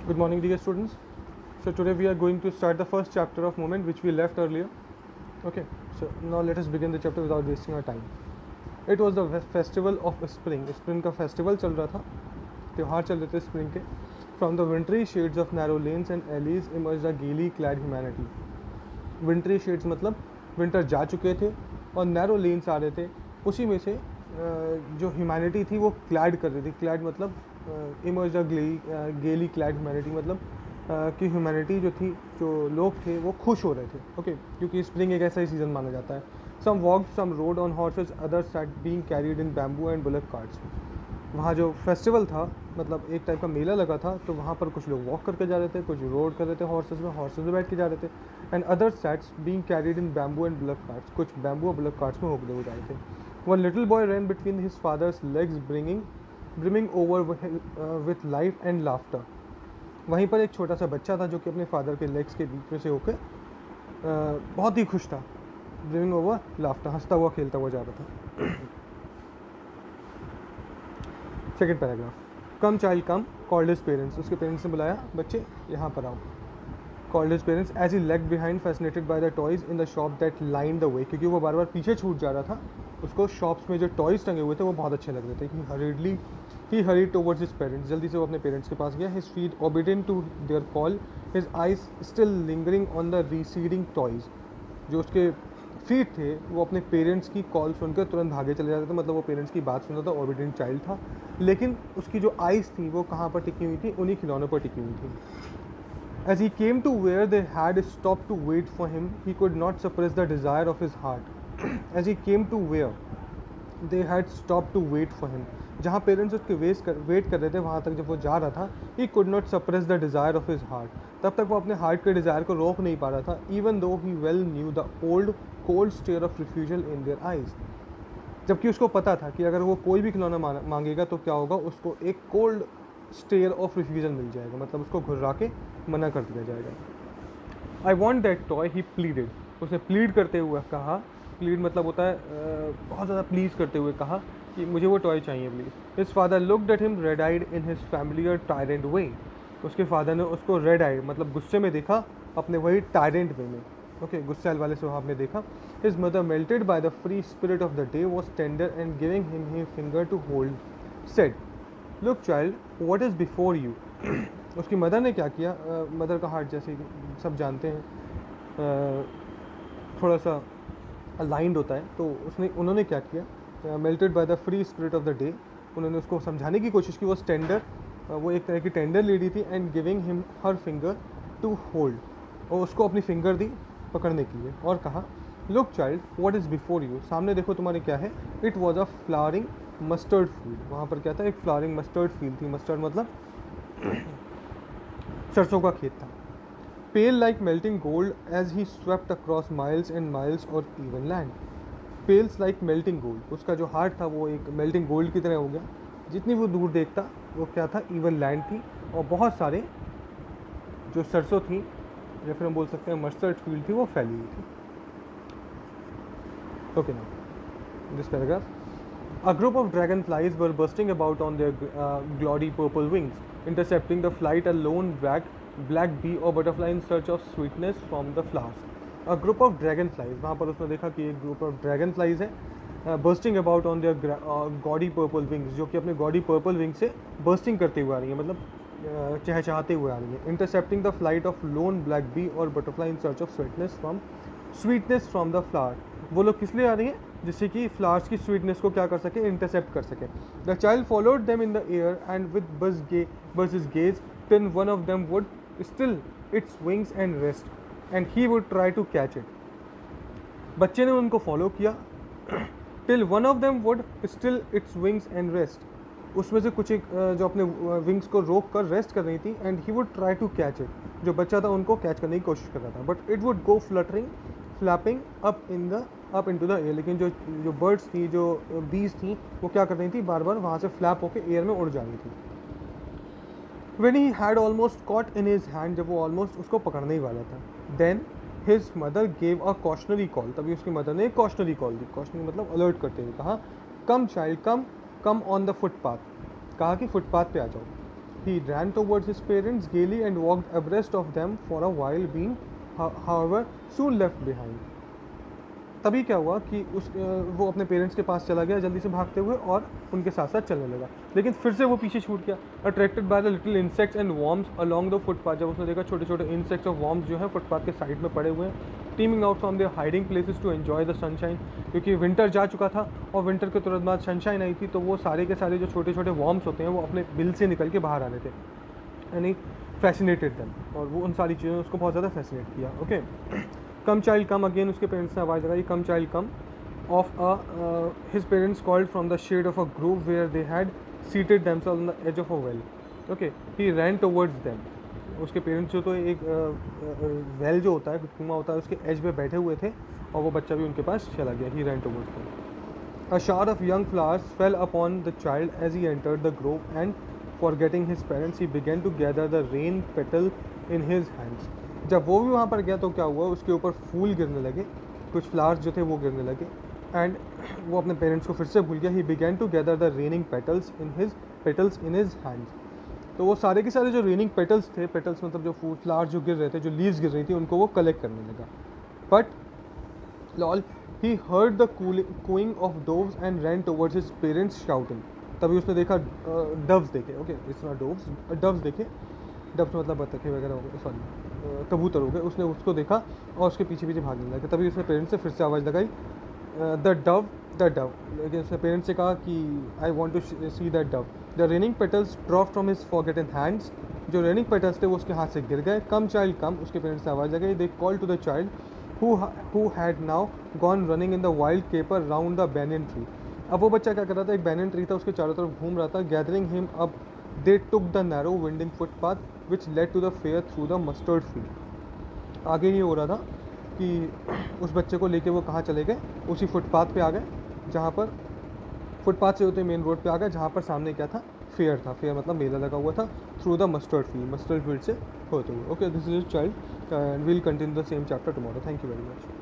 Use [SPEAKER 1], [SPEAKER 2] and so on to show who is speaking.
[SPEAKER 1] Good morning, dear students. So today we are going to start the first chapter of movement which we left earlier. Okay, so now let us begin the chapter without wasting our time. It was the festival of spring. Spring का festival चल रहा था, त्योहार चल रहे थे spring के. From the wintry shades of narrow lanes and alleys emerged a gaily clad humanity. Wintry shades मतलब winter जा चुके थे और narrow lanes आ रहे थे. उसी में से जो ह्यूमैनिटी थी वो क्लैड कर रही थी. क्लैड मतलब इमर्ज अ गेली क्लैड ह्यूमैनिटी मतलब कि ह्यूमैनिटी जो थी, जो लोग थे वो खुश हो रहे थे. ओके, क्योंकि स्प्रिंग एक ऐसा ही सीज़न माना जाता है. Some walk, some rode on horses, other sat being carried in bamboo and bullock carts. वहाँ जो फेस्टिवल था मतलब एक टाइप का मेला लगा था, तो वहाँ पर कुछ लोग वॉक करके जा रहे थे, कुछ रोड कर रहे थे हॉर्सेज में बैठ के जा रहे थे. And other sets being carried in bamboo and bullock carts, कुछ बैम्बू और बुलक कार्ट्स में होकर हो जा रहे थे. One little boy ran between his father's legs, brimming over with life and laughter. वहीं पर एक छोटा सा बच्चा था जो कि अपने फादर के लेग्स के बीच में से होकर बहुत ही खुश था. brimming over laughter, हंसता हुआ खेलता हुआ जा रहा था. Second paragraph. Come child come, called his parents. उसके पेरेंट्स ने बुलाया, बच्चे यहाँ पर आओ. Called his parents as he lagged behind, fascinated by the toys in the shop that lined the way. क्योंकि वो बार बार पीछे छूट जा रहा था. उसको शॉप्स में जो टॉयज़ टंगे हुए थे वो बहुत अच्छे लग रहे थे. He hurried towards his parents. जल्दी से वो अपने पेरेंट्स के पास गया. His feet obedient to their call, his eyes still lingering on the receding toys. जो उसके फीट थे वो अपने पेरेंट्स की कॉल सुनकर तुरंत भागे चले जाते थे. मतलब वो पेरेंट्स की बात सुनता था, ओबीडियंट चाइल्ड था, लेकिन उसकी जो आइज़ थी वो कहाँ पर टिकी हुई थी? उन्हीं खिलौनों पर टिकी हुई थी. As he came to where they had stopped to wait for him, he could not suppress the desire of his heart. As he came to where they had stopped to wait for him, जहाँ parents उसके wait कर रहे थे, वहाँ तक जब वो जा रहा था, he could not suppress the desire of his heart. तब तक वो अपने हार्ट के डिज़ायर को रोक नहीं पा रहा था. Even though he well knew the old cold stare of refusal in their eyes. जबकि उसको पता था कि अगर वो कोई भी खिलौना मांगेगा तो क्या होगा, उसको एक कोल्ड स्टेयर ऑफ रिफ्यूजल मिल जाएगा. मतलब उसको घुर्रा के मना कर दिया जाएगा. I want that toy, he pleaded. उसने प्लीड करते हुए कहा. प्लीड मतलब होता है बहुत ज़्यादा प्लीज़ करते हुए कहा कि मुझे वो टॉय चाहिए please. His father looked at him red eyed in his familiar tyrant way. उसके फादर ने उसको रेड आइड मतलब गुस्से में देखा, अपने वही टायरेंट वे में. ओके, गुस्से वाले स्वभाव में देखा. His mother melted by the free spirit of the day was tender and giving him he finger to hold said, look child, what is before you. उसकी मदर ने क्या किया? मदर का हार्ट जैसे सब जानते हैं थोड़ा सा अलाइंड होता है, तो उन्होंने क्या किया? Melted by the free spirit of the day. उन्होंने उसको समझाने की कोशिश की. वो टेंडर, वो एक तरह की टेंडर लेडी थी. And giving him her finger to hold, और उसको अपनी फिंगर दी पकड़ने के लिए, और कहा, look child, what is before you. सामने देखो तुम्हारे क्या है. It was a flowering mustard field. वहाँ पर क्या था? एक फ्लावरिंग मस्टर्ड फील्ड थी. मस्टर्ड मतलब सरसों का खेत था. Pale like melting gold as he swept across miles and miles और even land. Pales like melting gold. उसका जो हार्ट था वो एक मेल्टिंग गोल्ड की तरह हो गया. जितनी वो दूर देखता वो क्या था? इवन लैंड थी, और बहुत सारे जो सरसों थी या फिर हम बोल सकते हैं मस्टर्ड फील्ड थी वो फैली हुई थी. Okay, now this paragraph. A group of dragonflies were bursting about on their gaudy purple wings, intercepting the flight a lone black bee or butterfly in search of sweetness from the flowers. A group of dragonflies, वहाँ पर उसने देखा कि एक group of dragonflies है, bursting about on their gaudy purple wings, जो कि अपने gaudy purple wings से bursting करते हुए आ रही है, मतलब चहचहाते हुए आ रही है. Intercepting the flight of lone black bee or butterfly in search of sweetness from the flower. वो लोग किस लिए आ रही हैं? जिससे कि फ्लावर्स की स्वीटनेस को क्या कर सके? इंटरसेप्ट कर सके. The child followed them in the air and with buzz his gaze till one of them would still its wings and rest and he would try to catch it. बच्चे ने उनको follow किया. Till one of them would still its wings and rest. उसमें से कुछ एक जो अपने विंग्स को रोक कर रेस्ट कर रही थी. And he would try to catch it. जो बच्चा था उनको कैच करने की कोशिश कर रहा था. But it would go fluttering flapping up into the air. लेकिन जो बर्ड्स थी, जो बीज थी, वो क्या कर रही थी? बार बार वहाँ से फ्लैप होकर एयर में उड़ जा रही थी. When he had almost caught in his hand, जब वो ऑलमोस्ट उसको पकड़ने ही वाला था, then his mother gave a cautionary call. तभी उसकी मदर ने एक cautionary call दी. cautionary मतलब अलर्ट करते हुए कहा, come child, come on the footpath. कहा कि फुटपाथ पे आ जाओ. He ran towards his parents gaily and walked abreast of them for a while, being, however, soon left behind. तभी क्या हुआ कि वो अपने पेरेंट्स के पास चला गया जल्दी से भागते हुए और उनके साथ साथ चलने लगा, लेकिन फिर से वो पीछे छूट गया. Attracted by the little insects and worms along the footpath, जब उसने देखा छोटे छोटे इंसेक्ट्स और वॉर्म्स जो है फुटपाथ के साइड में पड़े हुए हैं. Teeming out from their hiding places to enjoy the sunshine, क्योंकि विंटर जा चुका था और विंटर के तुरंत बाद सनशाइन आई थी, तो वो सारे के सारे जो छोटे छोटे वॉर्म्स होते हैं वो अपने बिल से निकल के बाहर आ रहे थे, यानी फैसिनेटेड देम, और वो उन सारी चीज़ों ने उसको बहुत ज़्यादा फैसिनेट किया. Okay, come child come, again उसके पेरेंट्स ने आवाज़ लगाई, come child come. Of his parents called from the shade of a grove where they had seated themselves on the edge of a well. Okay, he ran towards them. उसके parents जो तो एक well जो होता है, कुआं होता है, उसके एज पे बैठे हुए थे और वो बच्चा भी उनके पास चला गया. He ran towards them. A shower of young flowers fell upon the child as he entered the grove, and forgetting his parents, he began to gather the rain petal in his hands. जब वो भी वहाँ पर गया तो क्या हुआ, उसके ऊपर फूल गिरने लगे, कुछ फ्लावर्स जो थे वो गिरने लगे, एंड वो अपने पेरेंट्स को फिर से भूल गया. He began to gather the raining petals in his hands. तो वो सारे के सारे जो रेनिंग पेटल्स थे, पेटल्स मतलब जो फ्लावर्स जो गिर रहे थे, जो लीव्स गिर रही थी, उनको वो कलेक्ट करने लगा. But lo, he heard the cooing of doves and ran towards his parents shouting. तभी उसने देखा डव्स देखे. Okay, it's not doves, doves देखे. डव्स मतलब बतखें वगैरह हो गए, सॉरी कबूतर हो गए. उसने उसको देखा और उसके पीछे पीछे भागने लगा. तभी उसने पेरेंट्स से फिर से आवाज़ लगाई, द डव. लेकिन उसने पेरेंट्स से कहा कि I want to see that dove. The raining petals drop from his forgotten hands. जो रेनिंग पेटल्स थे वो उसके हाथ से गिर गए. कम चाइल्ड कम, उसके पेरेंट्स से आवाज़ लगाई. They call to the child who had now gone running in the wild caper round the banyan tree. अब वो बच्चा क्या कर रहा था, एक बैनियन ट्री था, उसके चारों तरफ घूम रहा था. Gathering him up they took the narrow winding footpath which led to the fair through the mustard field. आगे ये हो रहा था कि उस बच्चे को लेके वो कहाँ चले गए, उसी फुटपाथ पे आ गए, जहाँ पर फुटपाथ से होते मेन रोड पे आ गए, जहाँ पर सामने क्या था, फेयर था. फेयर मतलब मेला लगा हुआ था. थ्रू द मस्टर्ड फील्ड से होते हुए. Okay, this is child and will continue the same chapter tomorrow. Thank you very much.